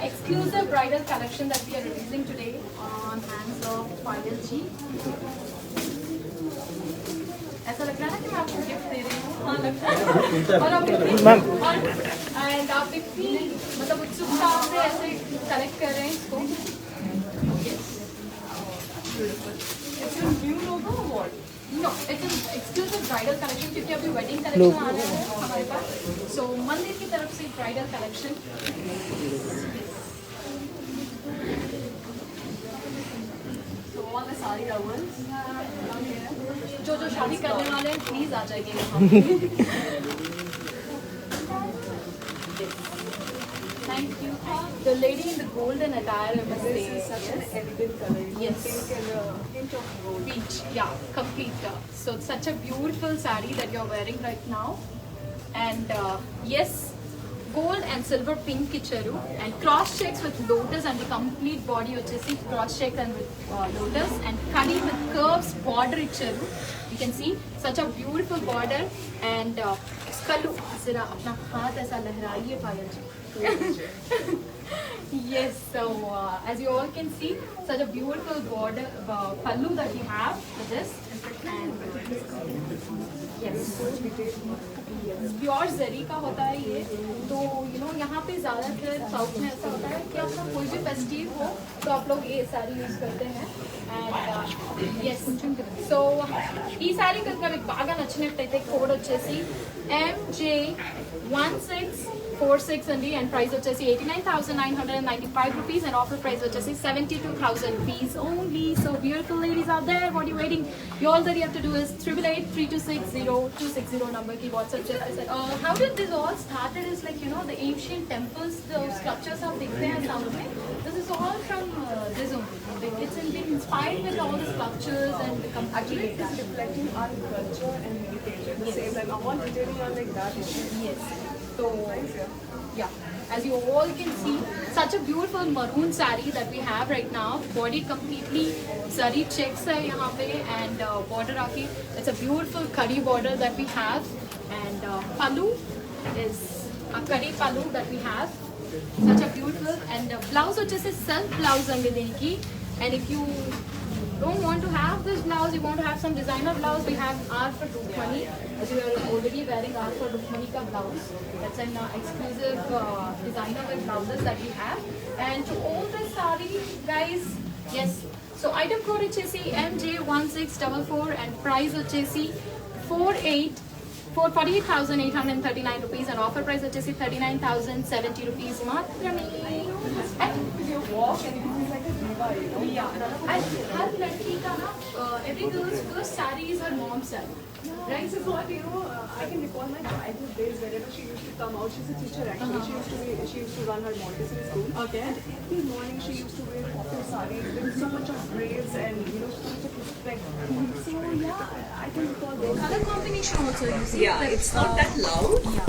exclusive bridal collection that we are releasing today on hands of Payal ji. ऐसा लग रहा है ना कि मैं आपको गिफ्ट दे रही हूँ. हाँ लगता है. और आप एंड आप इतनी मतलब उत्सुकता से ऐसे कलेक्ट कर रहे हैं इसको. It's a new logo or what? No, it's an exclusive bridal collection क्योंकि अभी wedding collection आ रहा है हमारे पास. So मंदिर की तरफ से bridal collection. So all the sari lovers जो शादी करने वाले हैं प्लीज आ जाइए यहाँ. Thank you. The lady in the golden attire, I must say. This is such an elegant color. Yes. Pink and a hint of gold. Peach, yeah, complete. So it's such a beautiful sari that you're wearing right now. And yes, gold and silver pink kicharu and cross checks with lotus and the complete body which is cross checks and with lotus and kadi with curves border icharu. You can see such a beautiful border and इसका look जरा अपना हाथ ऐसा लहराइए पायल जी. Yes, so as you all can see, such a beautiful border pallu that we have for this. And yes, pure zari का होता है ये. तो यू नो यहाँ पे ज़्यादातर साउथ में ऐसा होता है कि आपका कोई भी फेस्टिव हो तो आप लोग ये साड़ी यूज़ करते हैं. And yes, so ఈ సారీ కనుక మీకు బాగా నచ్చినట్టయితే కోడ్ వచ్చేసి MJ1646 అండి. అండ్ ప్రైస్ వచ్చేసి 89,995 రూపీస్ అండ్ ఆఫర్ ప్రైస్ వచ్చేసి 72,000 rupees only. So beautiful ladies out there, what are you waiting? All that you have to do is 888-3260-260 number की WhatsApp chat. How did this all started is like, you know, the ancient temples, the structures आप देखते हैं south में. This is all from this only. It's been inspired with all the sculptures and the Actually, it is reflecting our culture and heritage at the same time. All detailing are like that. yes. So yeah, as you all can see, such a beautiful maroon saree that we have right now. Body completely zari checks है यहाँ पे and border आके it's a beautiful curry border that we have and pallu is a curry pallu that we have. Such a beautiful and blouse which is self blouse अंगे देने की. And if you don't want to have this blouse, you want to have some designer blouse, we have R for Rukmani. As you are already wearing R for Rukmani ka blouse. That's an exclusive designer with blouses that we have. And to all the sari guys, yes. So item code is MJ1644 and price is 48,839 rupees and offer price is 39,070 rupees. Matrami. You walk and it is like a diva, you know. Yeah. And हर लड़की का ना every girl's first saree is her mom's saree. Right, this is what, you know, I can recall my childhood days whenever she used to come out. She's a teacher actually. She used to run her Montessori school. Okay. And every morning she used to wear cotton sarees with so much of braids and, you know, so much of respect. So yeah, I can recall those. Color combination also you see. Yeah, like, it's not that loud. Yeah.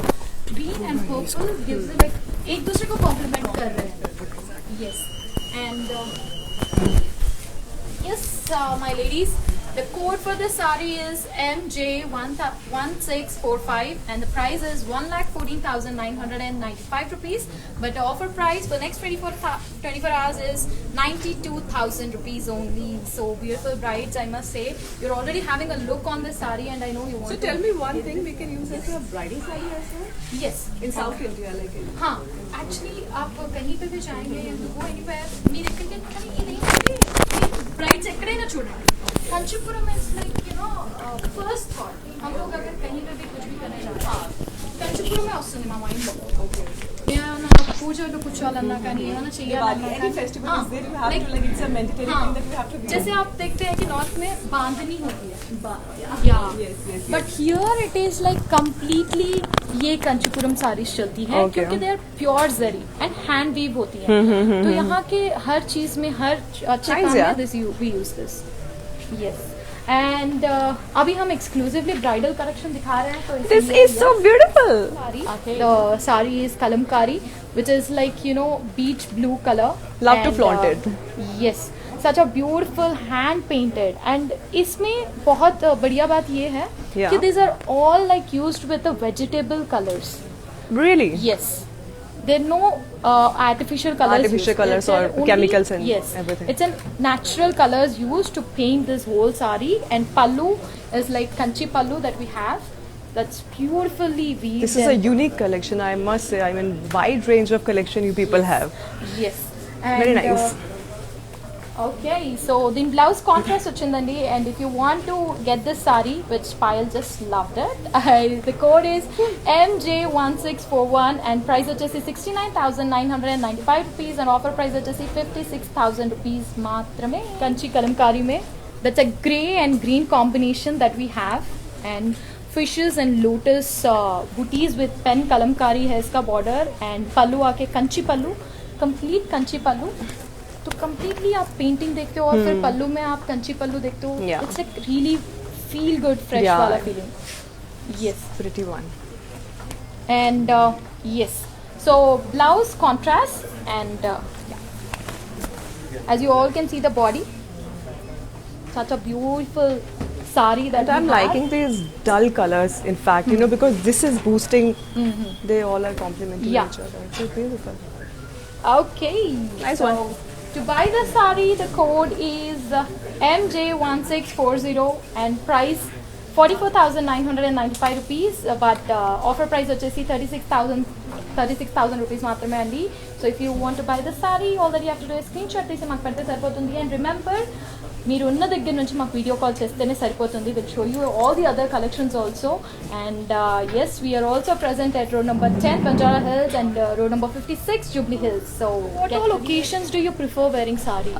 Green and purple gives it like एक दूसरे को complement कर रहे हैं. Yes. And yes, my ladies, the code for the sari is MJ1645 and the price is 1,14,995 rupees. But the offer price for next 24 hours is 92,000 rupees only. So beautiful brides, I must say. You're already having a look on the sari and I know you want So to. tell me one thing, we can use it for a bridal saree as well? Yes. In South India, like it. हाँ, actually आप कहीं पे भी जाएंगे या go anywhere, మీరు ఎక్కడికి వెళ్ళినా ఇది ब्राइड्स ఎక్కడే ना చూడండి. Kanchipuram is like, you know, first thought. हम लोग अगर कहीं पे भी कुछ भी करने जाते हैं, कंचीपुरम में वస్తుంది మా మైండ్ లో. ఏమైనా పూజలు కూర్చోవాలన్నా కానీ ఏమైనా చేయాలన్నా Any festival is there, you have to like it's a mandatory thing that you have to do. जैसे आप देखते हैं कि नॉर्थ में बांधनी होती है. Yes, yes, yes. But here it is like completely ये कंचीपुरम सारीज चलती है क्योंकि they are pure zari and hand weave होती है. तो यहाँ के हर चीज में हर अच्छे काम में this we use this. Yes. And अभी हम एक्सक्लूसिवली ब्राइडल कलेक्शन दिखा रहे हैं. तो This is so beautiful. The sari is kalamkari, which is like, you know, beach blue color. Love to And, flaunt it. Yes, such a beautiful hand painted. And इसमें बहुत बढ़िया बात ये है Yeah. कि these are all like used with the vegetable colors. Really? Yes. there are no artificial colors Artificial used. colors There or are only- chemicals and yes, everything. it's a natural colors used to paint this whole sari, and pallu is like kanchi pallu that we have. That's beautifully weaved. This is a unique collection, I must say. I mean, wide range of collection you people have. yes. Very And, nice. Okay, so the blouse contrast ochindandi, and if you want to get this sari, which Payal just loved it, the code is MJ1641 and price వచ్చేసి 69,995 rupees and offer price వచ్చేసి 56,000 rupees మాత్రమే. కంచి కలంకారీ में that's a grey and green combination that we have, and fishes and lotus booties with pen kalamkari है इसका border, and pallu आके कंची पल्लू, complete Kanchi पल्लू. तो completely आप painting देखते हो और फिर पल्लू में आप कंची पल्लू देखते हो. Yeah. It's like really feel good fresh Yeah. वाला feeling. Yes. Pretty one. And yes, so blouse contrast, and yeah. As you all can see the body, such a beautiful sari that And I'm we have. liking these dull colors, in fact, you know, because this is boosting. They all are complementing Yeah. each other. It's so beautiful. Okay. Nice so one. To buy the sari, the code is MJ1640 and price 44,995 rupees, but offer price వచ్చేసి 36,000 rupees మాత్రమే అండి. So if you want to buy the sari, all that you have to do is screenshot తీసి మాకు పెడితే సరిపోతుంది. And remember, మీరు ఉన్న దగ్గర నుంచి మాకు వీడియో కాల్ చేస్తేనే సరిపోతుంది. We'll show you all the other collections also. And yes, we are also present at road number 10 Banjara Hills and road number 56 Jubilee Hills. So what all occasions do you prefer wearing sari?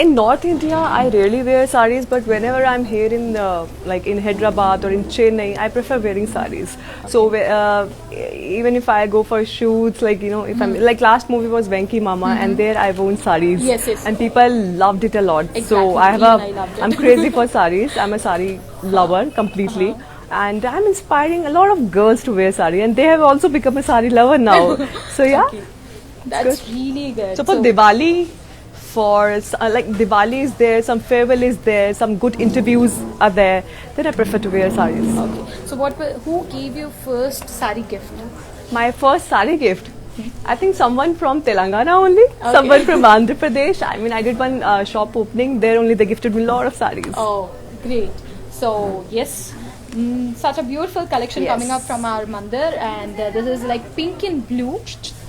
In North India, I rarely wear saris, but whenever I'm here in like in Hyderabad or in Chennai, I prefer wearing saris. So even if I go for shoots, like you know, if I'm like last movie was Venki Mama, and there I've worn saris, Yes, yes. and people loved it a lot. So Exactly. I have Even I loved it. I'm crazy for saris. I'm a sari lover completely. And I'm inspiring a lot of girls to wear sari, and they have also become a sari lover now. So yeah. That's really good. So for Diwali, for like Diwali is there, some farewell is there, some good interviews are there, then I prefer to wear saris. Okay. So who gave you first sari gift? My first sari gift, I think someone from Telangana only, someone from Andhra Pradesh. I mean, I did one shop opening there only. They gifted me a lot of saris. Oh, great. So yes, such a beautiful collection Yes. coming up from our mandir, and this is like pink and blue.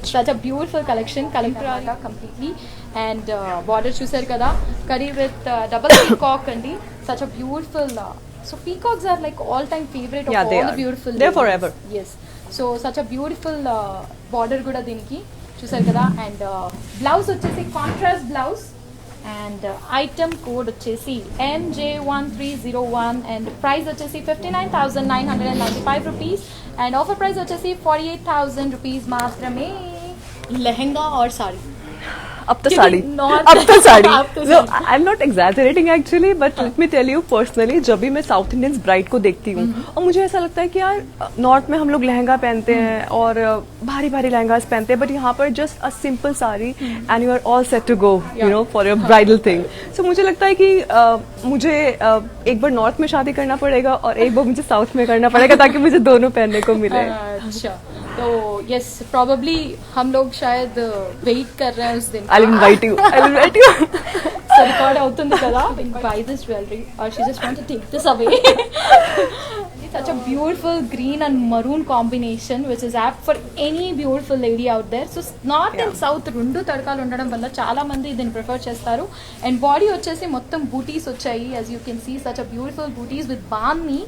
Such a beautiful collection, kalamkari completely, and border chusar kada, curry with double peacock andi. Such a beautiful. So peacocks are like all-time favorite of Yeah, all they the are. beautiful. They're ladies. forever. Yes. So such a beautiful border kuda diniki chusar kada, and blouse వచ్చేసి contrast blouse. And item code వచ్చేసి MJ1301 and price వచ్చేసి 59,995 rupees and offer price వచ్చేసి 48,000 rupees మాత్రమే. Lehenga or sari? Up the sari. North- Up the sari. Up the No, sari. I'm not exaggerating actually, but let me tell you personally, जब भी मैं south Indians bride को देखती हूँ और मुझे ऐसा लगता है कि यार नॉर्थ में हम लोग लहंगा पहनते हैं और भारी भारी लहंगास पहनते हैं, बट यहाँ पर just a simple sari and you are all set to go, you know, for your bridal thing. So मुझे लगता है कि मुझे एक बार नॉर्थ में शादी करना पड़ेगा और एक बार मुझे साउथ में करना पड़ेगा ताकि मुझे दोनों पहनने को मिले. अच्छा, तो यस प्रोबेबली हम लोग शायद वेट कर रहे हैं उस दिन. I'll invite you. I'll invite you. So record అవుతుంది కదా, by this jewellery or she just want to take this away. Such a beautiful green and maroon combination which is apt for any beautiful lady out there. So north and south రెండు తడకాలు ఉండడం వల్ల చాలా మంది దీన్ని prefer చేస్తారు. And body వచ్చేసి మొత్తం బూటీస్ వచ్చాయి, as you can see, such a beautiful booties with బాందీ.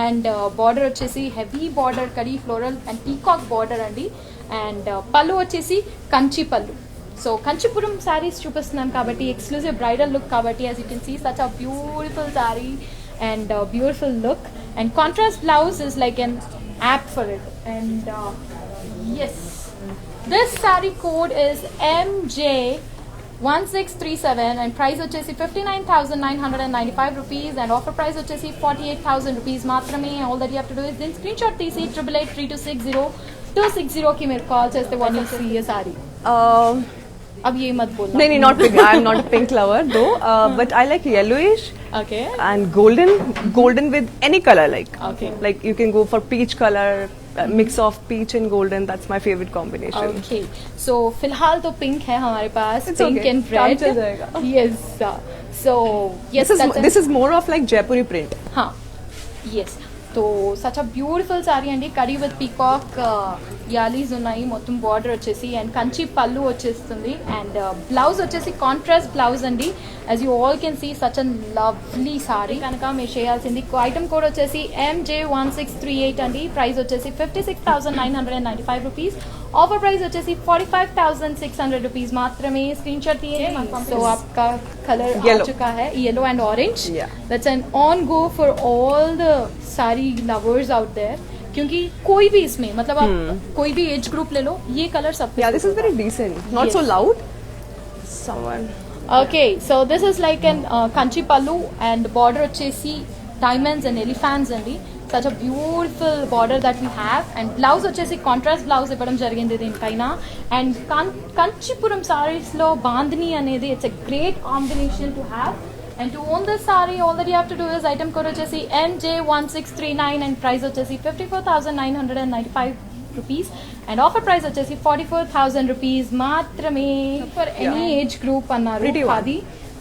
అండ్ బార్డర్ వచ్చేసి హెవీ బార్డర్ కడీ ఫ్లోరల్ అండ్ పీకాక్ బార్డర్ అండి. అండ్ పళ్ళు వచ్చేసి కంచి పళ్ళు. సో కంచిపురం శారీస్ చూపిస్తున్నాం కాబట్టి ఎక్స్క్లూజివ్ బ్రైడల్ లుక్ కాబట్టి, as you can see, such a beautiful saree and beautiful look, and contrast blouse is like an app for it. And yes, this saree code is MJ1637 and price వచ్చేసి 59,995 rupees and offer price వచ్చేసి 48,000 rupees మాత్రమే. All that you have to do is then screenshot తీసి 8883260260 కి మీరు call చేస్తే one you see a saree. अब ये मत बोलना. नहीं, not pink. I'm not a pink lover though. But I like yellowish Okay. and golden with any color. Okay. Like you can go for peach color, mix of peach and golden. That's my favorite combination. Okay. So फिलहाल तो pink है हमारे पास. It's Pink okay. and काम red. चल जाएगा. Yes. So yes. This is more of like Jaipuri print. हाँ. Yes. तो such a beautiful sorry అండి, కడీ విత్ పీకాక్ యాలీస్ ఉన్నాయి, మొత్తం బార్డర్ వచ్చేసి అండ్ కంచి పళ్ళు వచ్చేస్తుంది అండ్ బ్లౌజ్ వచ్చేసి కాంట్రాస్ట్ బ్లౌజ్ అండి. As you all can see such a lovely sari. కనుక మీరు చేయాల్సింది ఐటమ్ కోడ్ వచ్చేసి MJ1638 అండి. ప్రైస్ వచ్చేసి 56,995 రూపీస్. ऑफर प्राइस వచ్చేసి 45,600 रुपीज మాత్రమే. స్క్రీన్ షాట్ తీయండి. సో आपका कलर आ चुका है yellow and orange. That's an on go for all the सारी लवर्स आउट देयर, क्योंकि कोई भी इसमें मतलब आप कोई भी एज ग्रुप ले लो, ये कलर सब. Yeah, this is very decent, not so loud. Someone. Okay, so this is like an kanchi pallu and border వచ్చేసి diamonds and elephants అండి. such a beautiful border that we have and blouse వచ్చేసి contrast blouse ఇవ్వడం జరిగింది దీనిపైన. And Kanchipuram saris లో బాందిని అనేది it's a great combination to have. And to own this sorry all that you have to do is item code వచ్చేసి MJ1639 and price వచ్చేసి 54,995 rupees and offer price వచ్చేసి 44,000 rupees మాత్రమే. For any age group అన్నారు. అది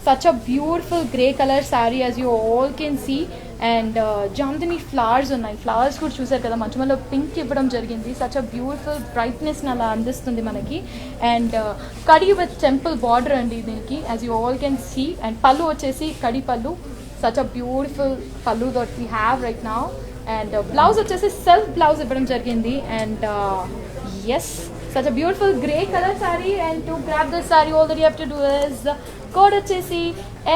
such a beautiful grey color saree as you all can see and Jamdani flowers ఉన్నాయి. Flowers కూడా చూసారు కదా, మంచుమల్లో పింక్ ఇవ్వడం జరిగింది. సచ్ అ బ్యూటిఫుల్ బ్రైట్నెస్ అలా అందిస్తుంది మనకి. And kadhi with temple border అండి దీనికి as you all can see. And పళ్ళు వచ్చేసి కడి పళ్ళు, సచ్ అ బ్యూటిఫుల్ పళ్ళు that we have right now. And blouse వచ్చేసి సెల్ఫ్ బ్లౌజ్ ఇవ్వడం జరిగింది. And yes, such a beautiful grey color saree. And to grab this saree all that you have to do is code వచ్చేసి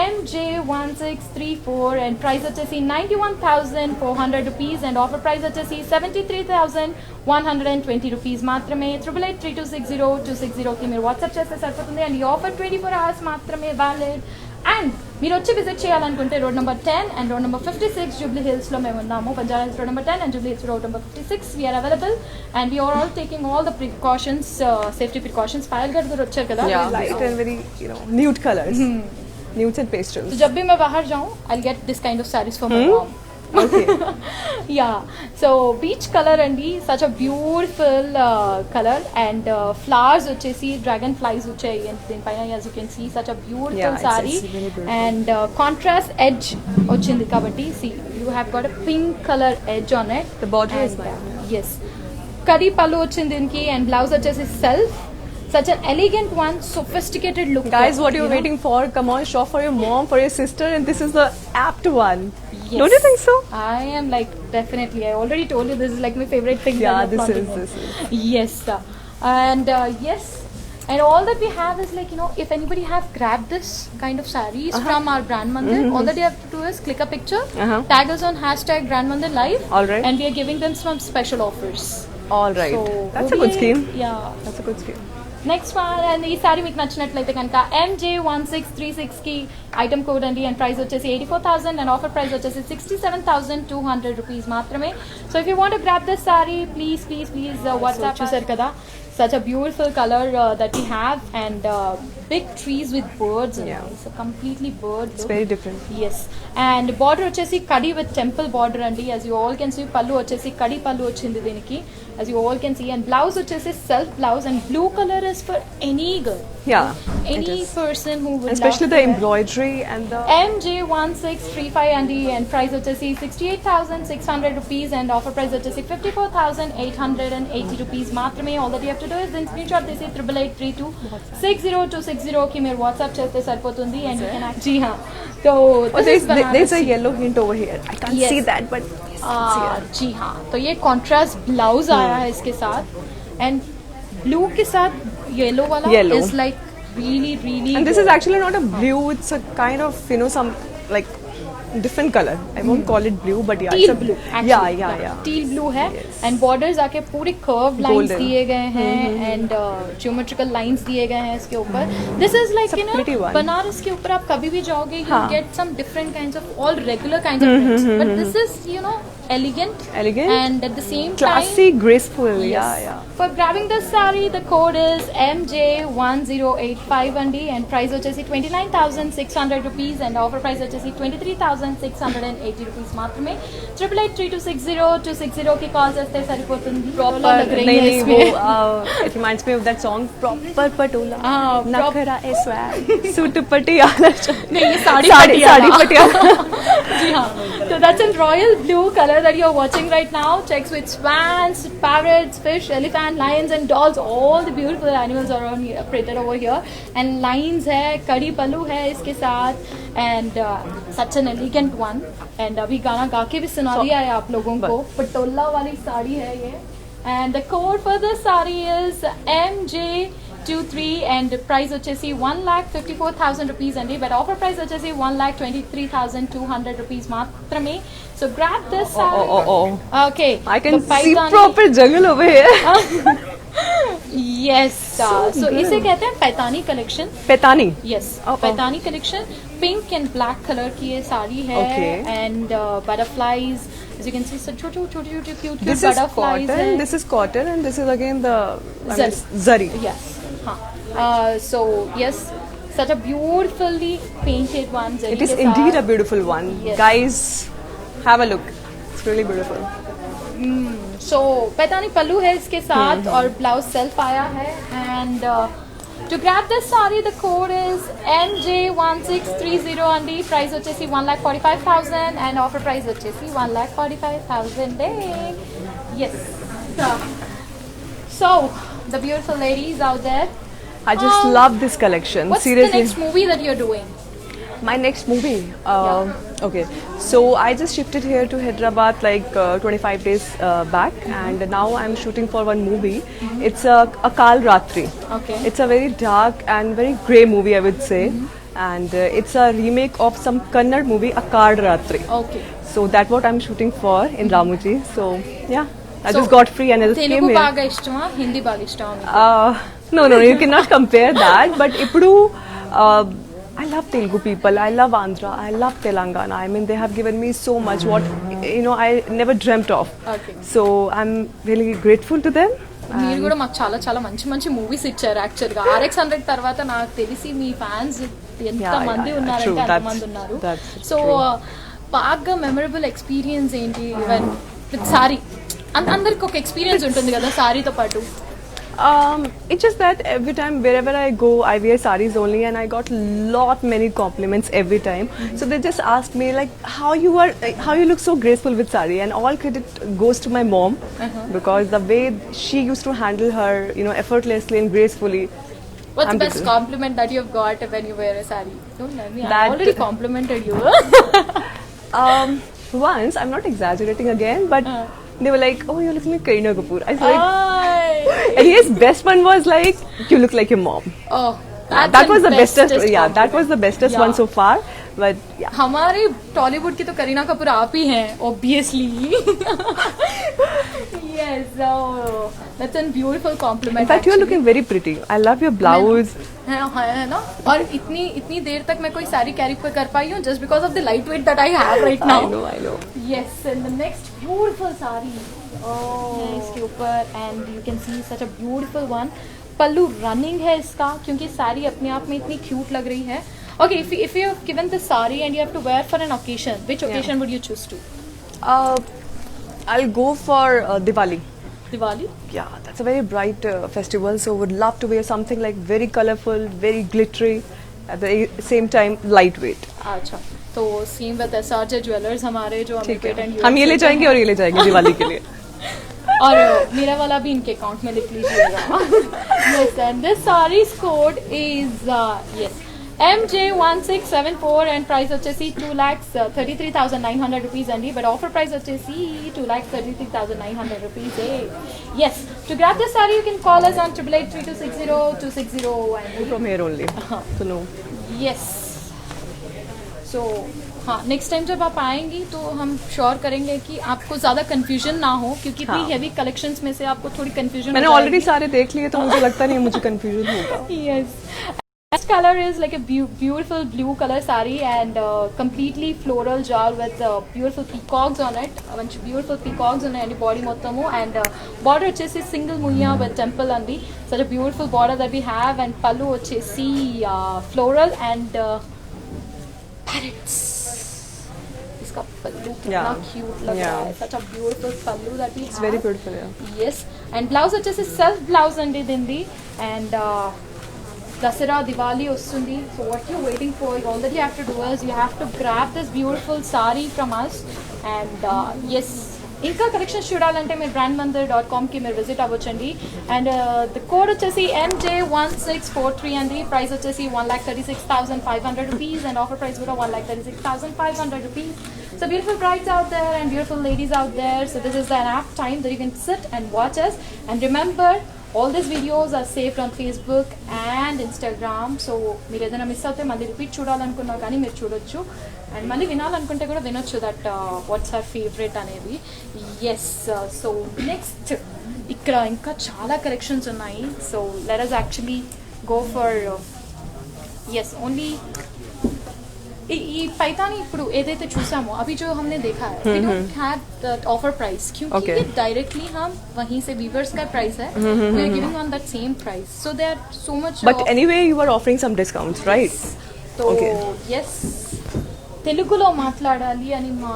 MJ1634 and price వచ్చేసి 91,400 rupees and offer price వచ్చేసి 73,120 rupees మాత్రమే. 8883260260 కి మీరు WhatsApp చేస్తే సరిపోతుంది. అండ్ ఈ offer 24 hours మాత్రమే వ్యాలిడ్. అండ్ మీరు వచ్చి విజిట్ చేయాలనుకుంటే road number 10 and road number 56 Jubilee హిల్స్లో మేము ఉన్నాము. Banjara Hills road number 10 and Jubilee Hills road number 56 we're available and we're all taking all the precautions, safety precautions. Payal గారు కూడా వచ్చారు కదా. Light and very nude colors. Nudes and pastels. तो जब भी मैं बाहर जाऊँ I'll get this kind of sarees for my mom. Okay. Yeah, so beach color అండి, such a beautiful color and flowers వచ్చేసి dragon flies వచ్చాయి దీనిపైన as you can see. such a beautiful saree it's very beautiful. and contrast edge వచ్చింది కాబట్టి see you have got a pink color edge on it. The border is and, nice. yes, కడి పళ్ళు వచ్చింది దీనికి and blouse వచ్చేసి self. such an elegant one, sophisticated look. Guys, what you're waiting for? Come on, shop for your mom, for your sister, and this is the apt one. Yes. Don't you think so? I am like definitely. I already told you this is like my favorite thing. Yeah, that this I'm is. flaunting it. Yes, and yes, and all that we have is like, you know, if anybody have grabbed this kind of sarees from our Brand Mandir, all that you have to do is click a picture, tag us on #Brand Mandir Live, All right. and we are giving them some special offers. All right. So That's a good scheme. Yeah. That's a good scheme. Next one and ఈ sorry మీకు నచ్చినట్లయితే కనుక MJ1636 కి item code అండి and price వచ్చేసి 84,000 and offer price వచ్చేసి 67,200 rupees మాత్రమే. So if you want grab this sorry please WhatsApp. చూసారు కదా, such a beautiful color that we have and big trees with birds in it. It's a completely bird It's look. very different. Yes, and border వచ్చేసి కడి with temple border అండి as you all can see. పళ్ళు వచ్చేసి కడి పళ్ళు వచ్చింది దీనికి as you all can see and blouse వచ్చేసి self blouse and blue color is for any girl. Yeah. Any person who would Especially love the to wear. embroidery and the. MJ1635 అండి and price వచ్చేసి 68,600 rupees and offer price వచ్చేసి 54,880 rupees మాత్రమే. all that you have to do is then screenshot తీసి 8832600260 కి మీరు WhatsApp చేస్తే సరిపోతుంది and you can actually so Oh, this is there's a Banarasi. yellow hint over here. I can't Yes. see that, but जी हाँ, तो ये contrast blouse आया है इसके साथ एंड ब्लू के साथ येलो वाला Yellow. Is like really and this is actually not a blue. It's a kind of some like different color. I won't call it blue, but yeah, teal it's a blue Yeah. Teal blue है Yes. And borders आके पूरे curve lines Golden. दिए गए हैं and geometrical lines दिए गए हैं इसके ऊपर. This is like It's a you know pretty one. Banaras के ऊपर आप कभी भी जाओगे यू हाँ. Get some different kinds of all regular kinds of prints but this is you know elegant, Elegant. and at the same Classy, time, graceful. yes. Yeah. For grabbing this saree, the code is MJ1085 అండి, and price వచ్చేసి 29,600 rupees, and offer price వచ్చేసి 23,680 rupees మాత్రమే. 883260 కి call చేస్తే సరిపోతుంది. Proper. नहीं, वो it reminds me of that song, proper Patola, नखरा ए swag, सूट पटियाला. नहीं, ये साड़ी साड़ी पटियाला. जी हाँ, so that's in royal blue color that you're watching right now. Checks with swans, parrots, fish, elephant, lions and dolls. All the beautiful animals are on here, printed over here. And lines है, कड़ी पल्लू है इसके साथ, and such an elegant one. And अभी गाना गा के भी सुना दिया है आप लोगों को. पटोला वाली साड़ी है ये. And the code for this saree is MJ23, and price వచ్చేసి 1,54,000 rupees అండి, but offer price వచ్చేసి 1,23,200 rupees మాత్రమే. So grab this saree. Okay. I can the see Paithani- proper jungle over here. Yes. So good. इसे कहते हैं Paithani collection. Petani. Yes. Paithani collection. Pink and black colour की ये साड़ी है. Okay. And butterflies. As you can see, so छोटे cute This is butterflies cotton. है. This is cotton, and this is again the Zari. zari. Yes. So yes, such a beautifully painted one. Zari It is के indeed साथ. a beautiful one. Yes. Guys, have a look. It's really beautiful. So Paithani पल्लू है इसके साथ, और blouse self आया है. And to grab this saree, the code is MJ1630 అండి. Price వచ్చేసి 1,45,000, and offer price వచ్చేసి 1,45,000. Yes. So the beautiful ladies out there, I just love this collection. what's Seriously. the next movie that you're doing? My next movie. Okay, so I just shifted here to Hyderabad like 25 days back, and now I'm shooting for one movie. It's a Kal Ratri. Okay. It's a very dark and very grey movie, I would say, and it's a remake of some Kannada movie, A Kal Ratri. Okay. So that's what I'm shooting for in Ramuji. So yeah, I So, just got free and I just came Telugu here. బాగా ఇష్టమా, హిందీ బాగా ఇష్టమా మీకు? No, you cannot compare that. But ippudu, I love Telugu people. I love Andhra. I love Telangana. I mean, they have given me so much. What I never dreamt of. Okay. So I'm really grateful to them. మీరు కూడా మాకు చాలా చాలా మంచి movies ఇచ్చారు. యాక్చువల్గా RX100 తర్వాత నాకు తెలిసి మీ ఫ్యాన్స్ ఎంత Yeah, మంది yeah, ఉన్నారంటే true. అంతమంది ఉన్నారు. That's so true. బాగా మెమరబుల్ ఎక్స్పీరియన్స్ ఏంటి ఈవెన్ విత్ సారీ? అందరికి ఒక ఎక్స్పీరియన్స్ ఉంటుంది కదా సారీతో పాటు. It's just that every time wherever I go, I wear saris only, and I got many compliments every time. So they just ask me like, how you look so graceful with sari, and all credit goes to my mom, because the way she used to handle her, effortlessly and gracefully. What's I'm the best different. compliment that you've got when you wear a saree? Don't tell me. I That- already complimented you. Once, I'm not exaggerating again, but they were like, "Oh, you're looking like Kareena Kapoor." I was like, and his best one was like, "You look like your mom." Oh, That was the bestest. Yeah, compliment. that was the bestest Yeah. one so far. But yeah. हमारे टॉलीवुड की तो करीना कपूर आप ही हैं, obviously. Yes, so that's a beautiful compliment. In fact, you're actually. looking very pretty. I love your blouse. है ना. और इतनी देर तक मैं कोई साड़ी कैरी कर पाई हूँ just because of the light weight that I have right now. I know. Yes, and the next beautiful saree. है इसके ऊपर, and you can see such a beautiful one. Pallu running है इसका, क्योंकि साड़ी अपने आप में इतनी क्यूट लग रही है. Okay, if you have given the saree and you have to wear for an occasion, which occasion would you choose to? I'll go for Diwali. Diwali? Yeah, that's a very bright festival, so would love to wear something like very colorful, very glittery, at the same time lightweight. अच्छा, तो same with SRJ jewellers हमारे जो हमें ठीक है, patent हम ये ले जाएंगे और ये ले जाएंगे दिवाली के लिए. और मेरा वाला भी इनके अकाउंट में लिख लीजिएगा. Yes, and this saree's code is MJ1674, and price వచ్చేసి 2,33,900 rupees అండి, but offer price వచ్చేసి 2,33,900 rupees. Yes, to grab this saree you can call us on 883260 From here only. So no. Yes. So हाँ, next time जब आप आएंगी तो हम sure करेंगे कि आपको ज़्यादा कंफ्यूजन ना हो, क्योंकि इतनी हेवी कलेक्शंस में से आपको थोड़ी कंफ्यूजन मैंने ऑलरेडी सारे देख लिए, तो मुझे लगता नहीं मुझे कंफ्यूजन होगा. Yes. Next color is like a beautiful blue color saree and completely floral jal with beautiful peacocks on it. A bunch of beautiful peacocks on the body mottamu and border vachesi single muya with temple andi. Such a beautiful border that we have and pallu vachesi floral and parrots. Iska pallu Yeah. kitna cute lag Yeah. raha hai. Such a beautiful pallu that we It's have. very beautiful, yeah. Yes, and blouse vachesi self blouse andi dindi and Dasara Diwali ostundi. So what you're waiting for, all that you have to do is you have to grab this beautiful sari from us and yes, ఇంకా collections చూడాలంటే మీరు brandmandir.com కి మీరు visit అవ్వచ్చండి and the code వచ్చేసి MJ1643 అండి price వచ్చేసి 1,36,500 rupees and offer price కూడా 1,36,500 rupees so beautiful brides out there and beautiful ladies out there, so this is an app time that you can sit and watch us and remember all these videos are saved on Facebook and Instagram, so మీరు ఏదైనా miss అవుతే మళ్ళీ repeat చూడాలనుకున్నా కానీ మీరు చూడొచ్చు and మళ్ళీ వినాలనుకుంటే కూడా వినొచ్చు దట్ వాట్స్ ఆర్ ఫేవరెట్ అనేది. ఎస్, సో నెక్స్ట్ ఇక్కడ ఇంకా చాలా కలెక్షన్స్ ఉన్నాయి. So let us actually go for yes only ఈ पैतानी ఇప్పుడు ఏదైతే చూసామో अभी जो हमने देखा है we don't have that offer price क्योंकि ये directly हम वहीं से weavers का price है we are giving on that same price, so there are so much But anyway, you are offering some discounts, right? तो yes తెలుగులో మాట్లాడాలి అని మా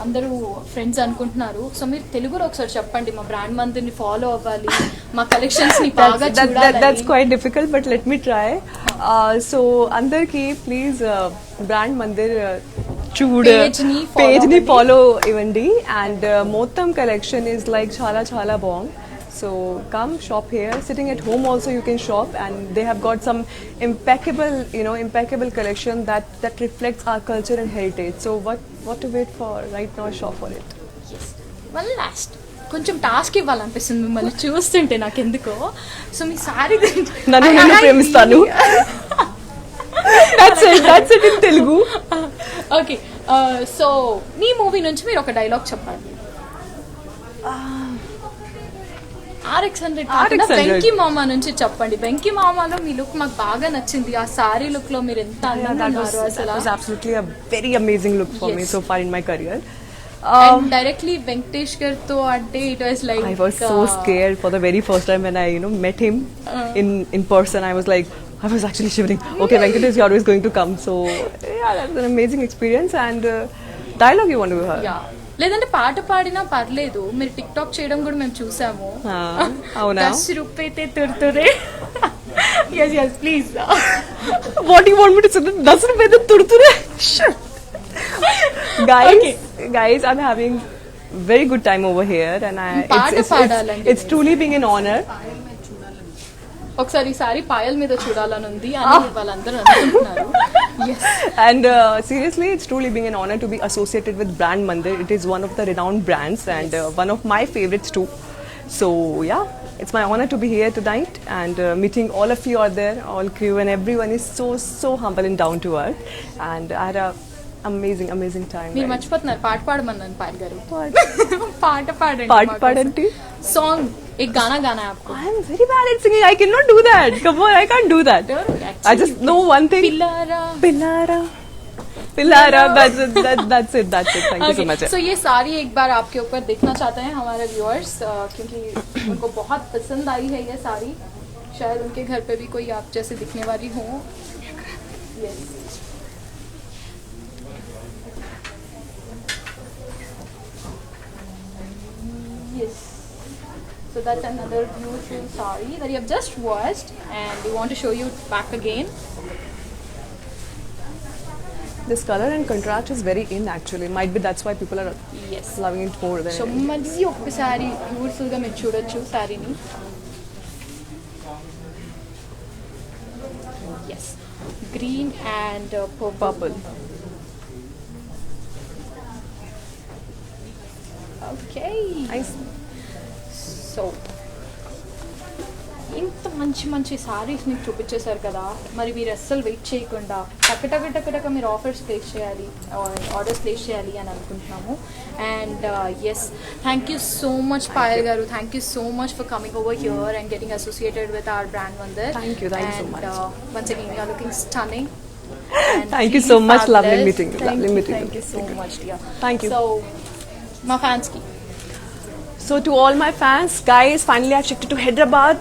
అందరూ ఫ్రెండ్స్ అనుకుంటున్నారు. సో మీరు తెలుగులో ఒకసారి చెప్పండి, మా బ్రాండ్ మందిర్ని ఫాలో అవ్వాలి, మా కలెక్షన్స్ ని బాగా చూడాలి. That's quite difficult, but let me try. So అందరికి ప్లీజ్ బ్రాండ్ మందిర్ పేజ్ ని ఫాలో ఇవ్వండి అండ్ మొత్తం కలెక్షన్ ఇస్ లైక్ చాలా చాలా బాగుంది. So come shop here. Sitting at home also you can shop, and they have got some impeccable collection that reflects our culture and heritage. So what to wait for? Right now, shop for it. Yes. One last. కొంచెం task ఇవ్వాలనిపిస్తుంది మిమ్మల్ని చూస్తుంటే నాకు ఎందుకో. So మీ sorry నన్ను నేను ప్రేమిస్తాను. That's it in Telugu. Okay, so me movie నుంచి మీరు ఒక డైలాగ్ చెప్పండి. RX100 వెంకీ మామ నుంచి చెప్పండి. వెంకీ మామలో మీ లుక్ మాకు బాగా నచ్చింది. ఆ సారీ లుక్ లో మీరు ఎంత అందంగా ఉన్నారు అసలు. That was absolutely a very amazing look for me so far in my career. And directly Venkatesh garto ante it was like I was so scared for the very first time when I met him in person. I was like, I was actually shivering. Okay, Venkatesh is always going to come. So yeah, that was an amazing experience. And dialogue you want to hear? Yeah. లేదంటే పాట పాడినా పర్లేదు, మీరు tick talk చేయడం కూడా మేము చూసాము. అవునా? 10 రూపాయితే తుర్తురే. yes yes please. What do you want me to say? 10 రూపాయితే తుర్తురే. Guys, I'm having very good time over here and it's truly being an honor. ఒకసారి ఈసారి పాయల్ మీద చూడాలని ఉంది అని వాళ్ళందరూ అనుకుంటున్నారు. And seriously, it's truly being an honor to be associated with Brand Mandir. It is one of the renowned brands and one of my favorites too. So yeah, it's my honor to be here tonight and meeting all of you out there, all crew, and everyone is so humble and down to earth. And I had a amazing time. మీరు మర్చిపోతున్నారు, పాట పాడమన్నాను పాయల్ గారు. పాట పాడండి. Song एक गाना गाना है आपको. I am very bad at singing. I cannot do that. Come on, I can't do that. I just know one thing. Pillara. That's it. Thank you so much. So ये सारी एक बार आपके ऊपर देखना चाहते हैं हमारे व्यूअर्स, क्योंकि उनको बहुत पसंद आई है ये सारी. शायद उनके घर पे भी कोई आप जैसे दिखने वाली हो. Yes. Yes. So that's another beautiful saree that you have just watched and we want to show you back again. This color and contrast is very in actually. Might be that's why people are loving it more than. So మళ్ళీ ఒక్కసారి beautiful గా మీరు చూడొచ్చు సారీని. Yes. Green and purple. Okay. Nice. So ఇంత మంచి సారీస్ మీకు చూపించేశారు కదా, మరి మీరు అస్సలు వెయిట్ చేయకుండా టక మీరు ఆర్డర్స్ ప్లేస్ చేయాలి అని అనుకుంటున్నాము. And yes, thank you so much, Payal Garu. Thank you so much for coming over here and getting associated with our brand Mandir. Thank you so much. And once again, you are looking stunning. And Thank you really so much. Lovely fabulous. meeting you. Lovely meeting you. Thank you so much, dear. Thank you. So, my fans ki. So to all my fans, guys, finally I've shifted to Hyderabad,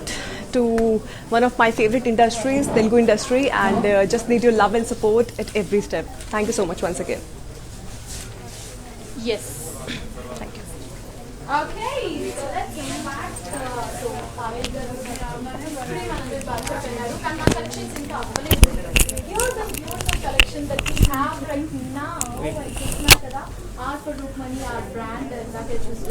to one of my favorite industries, Telugu industry, and just need your love and support at every step. Thank you so much once again. Yes. Thank you. Okay, so let's get back to Payal Garu. Collections in here's a beautiful collection that we have right now. Our for Rukmani, our brand, and that is just